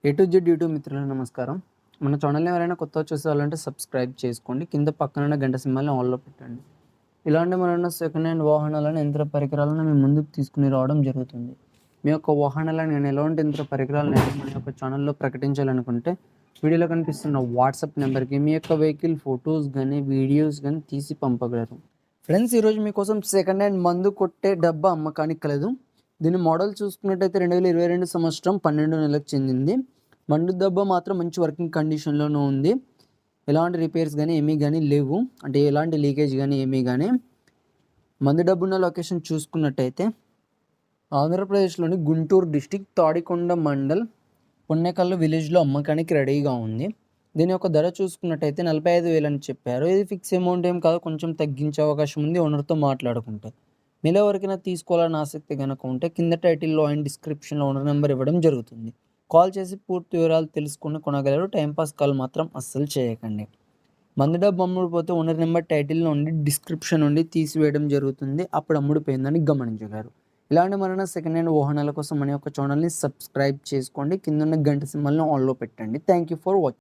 A to Z YouTube మిత్రులకు నమస్కారం. మన ఛానల్‌ని ఎవరైనా కొత్తగా చూసేవాళ్ళంటే సబ్స్క్రైబ్ చేసుకోండి. కింద పక్కనున్న గంట సింబల్‌ని ఆల్‌లో పెట్టండి. ఇలాంటి మరెన్నో సెకండ్ హ్యాండ్ వాహనాలను, యంత్ర పరికరాలను మీ ముందుకు తీసుకొని రావడం జరుగుతుంది. మీ యొక్క వాహనాలను నేను ఎలాంటి యంత్ర పరికరాలను మన యొక్క ఛానల్‌లో ప్రకటించాలనుకుంటే వీడియోలో కనిపిస్తున్న వాట్సాప్ నెంబర్‌కి మీ యొక్క వెహికల్ ఫోటోస్ గానీ, వీడియోస్ గానీ తీసి పంపగలరు. ఫ్రెండ్స్, ఈరోజు మీకోసం సెకండ్ హ్యాండ్ మందు కొట్టే డబ్బా అమ్మకానికి కలదు. దీని మోడల్ చూసుకున్నట్టయితే 2022 సంవత్సరం 12 నెలలకు చెందింది. మందు డబ్బా మాత్రం మంచి వర్కింగ్ కండిషన్‌లోనే ఉంది. ఎలాంటి రిపేర్స్ గానీ ఏమీ గానీ లేవు. అంటే ఎలాంటి లీకేజ్ గానీ ఏమీ గానీ. మందు డబ్బా ఉన్న లొకేషన్ చూసుకున్నట్టయితే ఆంధ్రప్రదేశ్‌లోని గుంటూరు డిస్ట్రిక్ట్ తాడికొండ మండల్ పుణ్యకల్లు విలేజ్‌లో అమ్మకానికి రెడీగా ఉంది. దీని యొక్క ధర చూసుకున్నట్టయితే 45,000 అని చెప్పారు. ఇది ఫిక్స్ అమౌంట్ ఏం కాదు, కొంచెం తగ్గించే అవకాశం ఉంది ఓనర్‌తో మాట్లాడుకుంటే. మీలో ఎవరికైనా తీసుకోవాలని ఆసక్తి గనక ఉంటే కింద టైటిల్‌లో అండ్ డిస్క్రిప్షన్‌లో ఓనర్ నెంబర్ ఇవ్వడం జరుగుతుంది. కాల్ చేసి పూర్తి వివరాలు తెలుసుకొని కొనగలరు. టైంపాస్ కాల్ మాత్రం అస్సలు చేయకండి. మందు డబ్బు అమ్ముడుపోతే ఓనర్ నెంబర్ టైటిల్ నుండి డిస్క్రిప్షన్ నుండి తీసివేయడం జరుగుతుంది. అప్పుడు అమ్ముడుపోయిందని గమనించగలరు. ఇలాంటి మరిన్ని సెకండ్ హ్యాండ్ వాహనాల కోసం మన యొక్క ఛానల్‌ని సబ్స్క్రైబ్ చేసుకోండి. కిందున్న గంట సింబల్‌ని ఆన్‌లో పెట్టండి. Thank you for watching.